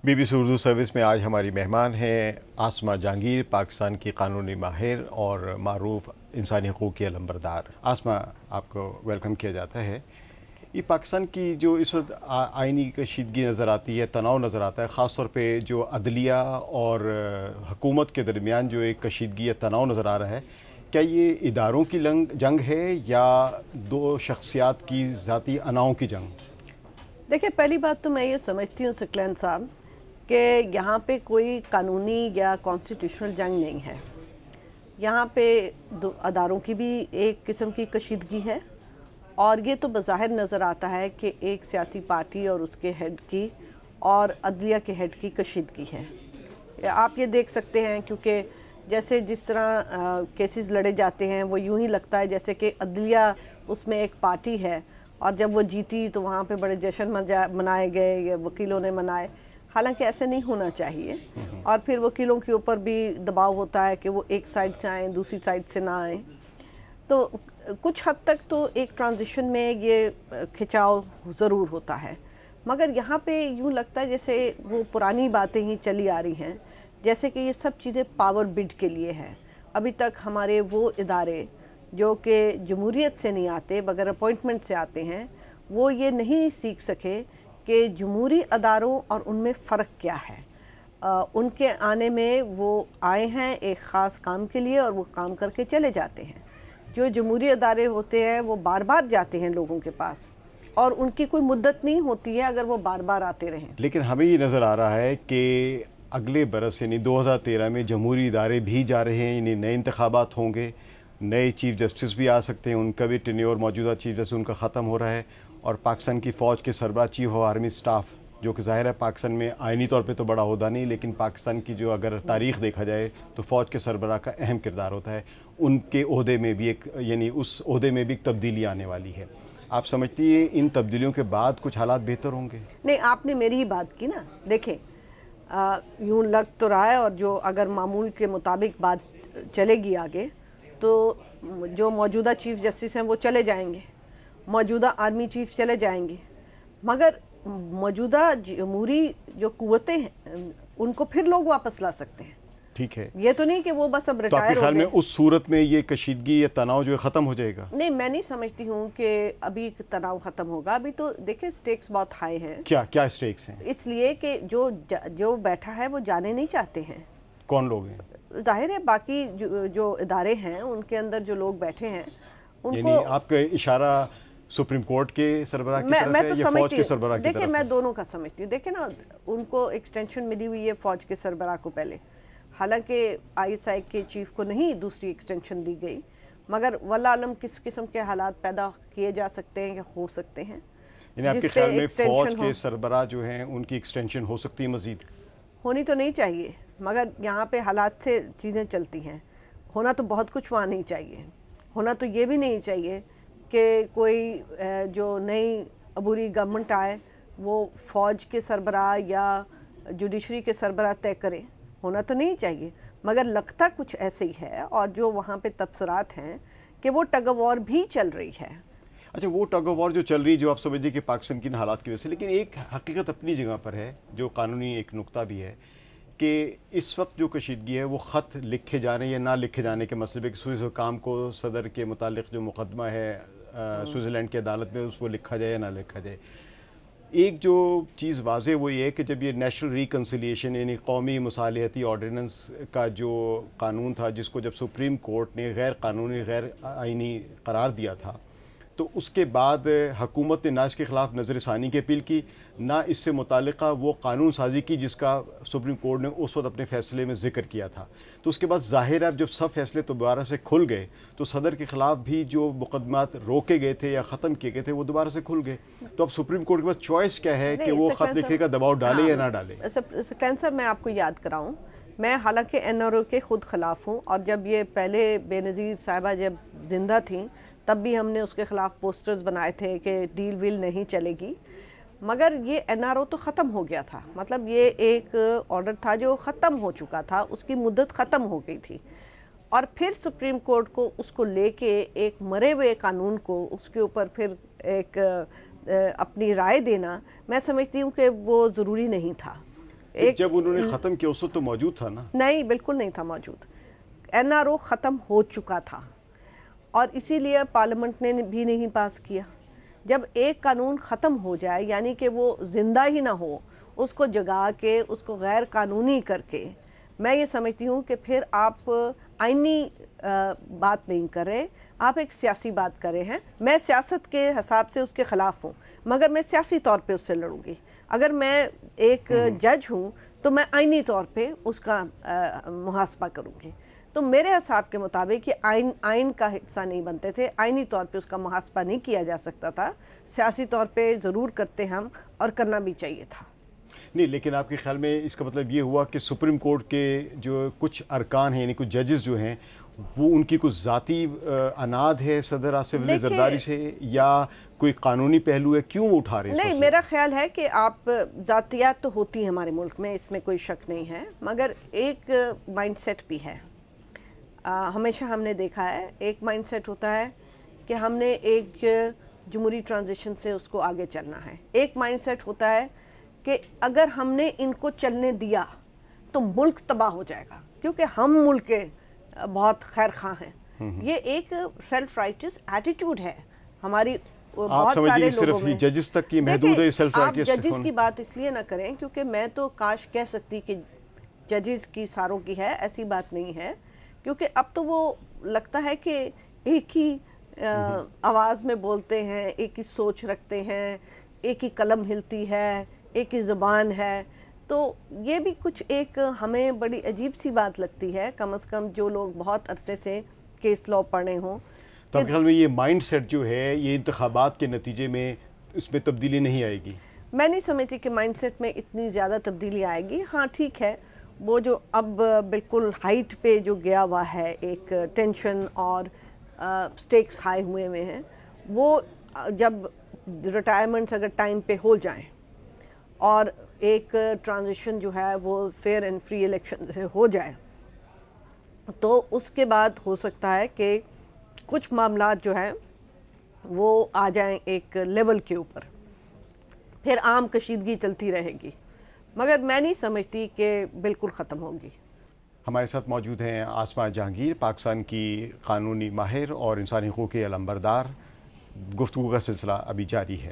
BBC Urdu service میں آج ہماری مہمان ہیں آسمہ جہانگیر، پاکستان کی قانونی ماہر اور معروف انسانی حقوق کی علمبردار۔ آسمہ، آپ کو ویلکم کیا جاتا ہے۔ یہ پاکستان کی جو اس وقت آئینی کشیدگی نظر آتی ہے، تناؤ نظر آتا ہے، خاص طور پہ جو عدلیہ اور حکومت کے درمیان جو ایک کشیدگی یا تناؤ نظر آ رہا ہے، کیا یہ اداروں کی جنگ ہے یا دو شخصیات کی ذاتی اناؤں کی جنگ؟ دیکھیں، پہلی بات تو میں یہ سمجھتی ہوں سکلین صاحب کہ یہاں پہ کوئی قانونی یا کانسٹیٹیوشنل جنگ نہیں ہے۔ یہاں پہ اداروں کی بھی ایک قسم کی کشیدگی ہے، اور یہ تو بظاہر نظر آتا ہے کہ ایک سیاسی پارٹی اور اس کے ہیڈ کی اور عدلیہ کے ہیڈ کی کشیدگی ہے۔ آپ یہ دیکھ سکتے ہیں کیونکہ جس طرح کیسز لڑے جاتے ہیں وہ یوں ہی لگتا ہے جیسے کہ عدلیہ اس میں ایک پارٹی ہے، اور جب وہ جیتی تو وہاں پہ بڑے جشن منائے گئے یا وکیلوں نے منائے، حالانکہ ایسے نہیں ہونا چاہیے۔ اور پھر وکیلوں کے اوپر بھی دباؤ ہوتا ہے کہ وہ ایک سائڈ سے آئیں، دوسری سائڈ سے نہ آئیں۔ تو کچھ حد تک تو ایک ٹرانزیشن میں یہ کھچاؤ ضرور ہوتا ہے، مگر یہاں پہ یوں لگتا ہے جیسے وہ پرانی باتیں ہی چلی آ رہی ہیں، جیسے کہ یہ سب چیزیں پاور بڈ کے لیے ہیں۔ ابھی تک ہمارے وہ ادارے جو کہ جمہوریت سے نہیں آتے، بغیر اپوائنٹمنٹ سے آتے ہیں، وہ یہ نہیں سیکھ سکے کہ جمہوری اداروں اور ان میں فرق کیا ہے۔ ان کے آنے میں وہ آئے ہیں ایک خاص کام کے لیے اور وہ کام کر کے چلے جاتے ہیں۔ جو جمہوری ادارے ہوتے ہیں وہ بار بار جاتے ہیں لوگوں کے پاس، اور ان کی کوئی مدت نہیں ہوتی ہے اگر وہ بار بار آتے رہیں۔ لیکن ہمیں یہ نظر آ رہا ہے کہ اگلے برس یعنی 2013 میں جمہوری ادارے بھی جا رہے ہیں، یعنی نئے انتخابات ہوں گے، نئے چیف جسٹس بھی آ سکتے ہیں، ان کا بھی ٹینیور موجودہ چیف جسٹس ان کا ختم ہو رہا ہے، اور پاکستان کی فوج کے سربراہ چیف آف آرمی سٹاف، جو کہ ظاہر ہے پاکستان میں آئینی طور پہ تو بڑا عہدہ نہیں، لیکن پاکستان کی جو اگر تاریخ دیکھا جائے تو فوج کے سربراہ کا اہم کردار ہوتا ہے، ان کے عہدے میں بھی اس عہدے میں بھی ایک تبدیلی آنے والی ہے۔ آپ سمجھتی ہیں ان تبدیلیوں کے بعد کچھ حالات بہتر ہوں گے؟ نہیں، آپ نے میری ہی بات کی نا۔ دیکھیں، یوں لگ تو رہا ہے، اور جو اگر معمول کے مطابق بات چلے گی آگے تو جو موجودہ چیف جسٹس ہیں وہ چلے جائیں گے، موجودہ آرمی چیف چلے جائیں گے، مگر موجودہ جمہوری جو قوتیں ہیں ان کو پھر لوگ واپس لا سکتے ہیں۔ ٹھیک ہے، یہ تو نہیں کہ وہ بس اب تو آپ کے ریٹائر ہو خیال میں گئے۔ اس صورت میں یہ کشیدگی یا تناؤ جو ہے ختم ہو جائے گا؟ نہیں، میں نہیں سمجھتی ہوں کہ ابھی تناؤ ختم ہوگا۔ ابھی تو دیکھیں سٹیکس بہت ہائی ہیں۔ کیا اسٹیکس ہیں؟ اس لیے کہ جو بیٹھا ہے وہ جانے نہیں چاہتے ہیں۔ کون لوگ ہیں؟ ظاہر ہے باقی جو ادارے ہیں ان کے اندر جو لوگ بیٹھے ہیں ان یعنی کو، آپ کا اشارہ سپریم کورٹ کے سربراہ کی طرف ہے یا فوج کے سربراہ کی طرف ہے؟ دیکھیں، میں دونوں کا سمجھتی ہوں۔ دیکھیں نا، ان کو ایکسٹینشن ملی ہوئی ہے فوج کے سربراہ کو پہلے، حالانکہ ISI کے چیف کو نہیں دوسری ایکسٹینشن دی گئی، مگر واللہ عالم کس قسم کے حالات پیدا کیے جا سکتے ہیں یا ہو سکتے ہیں۔ یعنی آپ کے خیال میں فوج کے سربراہ جو ہیں ان کی ایکسٹینشن ہو سکتی ہے؟ مزید ہونی تو نہیں چاہیے، مگر یہاں پہ حالات سے چیزیں چلتی ہیں۔ ہونا تو بہت کچھ وہاں نہیں چاہیے۔ ہونا تو یہ بھی نہیں چاہیے کہ کوئی جو نئی عبوری گورنمنٹ آئے وہ فوج کے سربراہ یا جوڈیشری کے سربراہ طے کرے۔ ہونا تو نہیں چاہیے، مگر لگتا کچھ ایسے ہی ہے، اور جو وہاں پہ تبصرات ہیں کہ وہ ٹگ آف وار بھی چل رہی ہے۔ اچھا، وہ ٹگ آف وار جو چل رہی، جو آپ سمجھیں کہ پاکستان کی حالات کی وجہ سے، لیکن ایک حقیقت اپنی جگہ پر ہے جو قانونی ایک نقطہ بھی ہے کہ اس وقت جو کشیدگی ہے وہ خط لکھے جانے یا نہ لکھے جانے کے مسئلے کہ سوئس حکام کو صدر کے متعلق جو مقدمہ ہے سوئٹزرلینڈ کی عدالت میں اس کو لکھا جائے یا نہ لکھا جائے۔ ایک جو چیز واضح وہ یہ ہے کہ جب یہ نیشنل ریکنسیلیشن یعنی قومی مصالحتی آرڈیننس کا جو قانون تھا، جس کو جب سپریم کورٹ نے غیر قانونی غیر آئینی قرار دیا تھا، تو اس کے بعد حکومت نے نہ اس کے خلاف نظر ثانی کی اپیل کی، نہ اس سے متعلقہ وہ قانون سازی کی جس کا سپریم کورٹ نے اس وقت اپنے فیصلے میں ذکر کیا تھا۔ تو اس کے بعد ظاہر ہے جب سب فیصلے دوبارہ سے کھل گئے تو صدر کے خلاف بھی جو مقدمات روکے گئے تھے یا ختم کیے گئے تھے وہ دوبارہ سے کھل گئے۔ تو اب سپریم کورٹ کے پاس چوائس کیا ہے کہ وہ خط لکھنے کا دباؤ ڈالے یا نہ ڈالے؟ سکلین صاحب، میں آپ کو یاد کراؤں، میں حالانکہ NRO کے خود خلاف ہوں، اور جب یہ پہلے بے نظیر صاحبہ جب زندہ تھیں تب بھی ہم نے اس کے خلاف پوسٹرز بنائے تھے کہ ڈیل ویل نہیں چلے گی، مگر یہ NRO تو ختم ہو گیا تھا۔ مطلب یہ ایک آرڈر تھا جو ختم ہو چکا تھا، اس کی مدت ختم ہو گئی تھی، اور پھر سپریم کورٹ کو اس کو لے کے ایک مرے ہوئے قانون کو اس کے اوپر پھر ایک اپنی رائے دینا، میں سمجھتی ہوں کہ وہ ضروری نہیں تھا۔ جب انہوں نے ختم کیا اس وقت تو موجود تھا نا؟ نہیں، بالکل نہیں تھا موجود. NRO ختم ہو چکا تھا اور اسی لیے پارلیمنٹ نے بھی نہیں پاس کیا. جب ایک قانون ختم ہو جائے یعنی کہ وہ زندہ ہی نہ ہو، اس کو جگا کے اس کو غیر قانونی کر کے، میں یہ سمجھتی ہوں کہ پھر آپ آئینی بات نہیں کر رہے، آپ ایک سیاسی بات کر رہے ہیں. میں سیاست کے حساب سے اس کے خلاف ہوں، مگر میں سیاسی طور پہ اس سے لڑوں گی. اگر میں ایک جج ہوں تو میں آئینی طور پہ اس کا محاسبہ کروں گی. تو میرے حساب کے مطابق یہ آئین کا حصہ نہیں بنتے تھے، آئینی طور پہ اس کا محاسبہ نہیں کیا جا سکتا تھا. سیاسی طور پہ ضرور کرتے ہم، اور کرنا بھی چاہیے تھا. نہیں، لیکن آپ کے خیال میں اس کا مطلب یہ ہوا کہ سپریم کورٹ کے جو کچھ ارکان ہیں یعنی کچھ ججز جو ہیں وہ ان کی کچھ ذاتی اناد ہے صدر آصف علی زرداری سے، یا کوئی قانونی پہلو ہے؟ کیوں وہ اٹھا رہے ہیں؟ نہیں، میرا خیال ہے کہ آپ ذاتیات تو ہوتی ہیں ہمارے ملک میں، اس میں کوئی شک نہیں ہے، مگر ایک مائنڈ سیٹ بھی ہے. ہمیشہ ہم نے دیکھا ہے ایک مائنڈ سیٹ ہوتا ہے کہ ہم نے ایک جمہوری ٹرانزیشن سے اس کو آگے چلنا ہے. ایک مائنڈ سیٹ ہوتا ہے کہ اگر ہم نے ان کو چلنے دیا تو ملک تباہ ہو جائے گا، کیونکہ ہم ملک کے بہت خیر خواہ ہیں. یہ ایک سیلف رائٹس ایٹیٹیوڈ ہے ہماری بہت سارے لوگوں میں. ججز تک کی محدود ہے سیلف رائٹس؟ آپ ججز کی بات اس لیے نہ کریں کیونکہ میں تو کاش کہہ سکتی کہ ججز کی ساروں کی ہے، ایسی بات نہیں ہے. کیونکہ اب تو وہ لگتا ہے کہ ایک ہی آواز میں بولتے ہیں، ایک ہی سوچ رکھتے ہیں، ایک ہی قلم ہلتی ہے، ایک ہی زبان ہے. تو یہ بھی کچھ ایک ہمیں بڑی عجیب سی بات لگتی ہے، کم از کم جو لوگ بہت عرصے سے کیس لا پڑھے ہوں. تو آپ کے خیال میں یہ مائنڈ سیٹ جو ہے یہ انتخابات کے نتیجے میں اس میں تبدیلی نہیں آئے گی؟ میں نہیں سمجھتی کہ مائنڈ سیٹ میں اتنی زیادہ تبدیلی آئے گی. ہاں ٹھیک ہے، وہ جو اب بالکل ہائٹ پہ جو گیا ہوا ہے، ایک ٹینشن اور سٹیکس ہائی ہوئے ہیں، وہ جب ریٹائرمنٹس اگر ٹائم پہ ہو جائیں اور ایک ٹرانزیشن جو ہے وہ فیئر اینڈ فری الیکشن سے ہو جائے تو اس کے بعد ہو سکتا ہے کہ کچھ معاملات جو ہیں وہ آ جائیں ایک لیول کے اوپر، پھر عام کشیدگی چلتی رہے گی، مگر میں نہیں سمجھتی کہ بالکل ختم ہوگی. ہمارے ساتھ موجود ہیں آسماء جہانگیر، پاکستان کی قانونی ماہر اور انسانی حقوق کے علمبردار. گفتگو کا سلسلہ ابھی جاری ہے.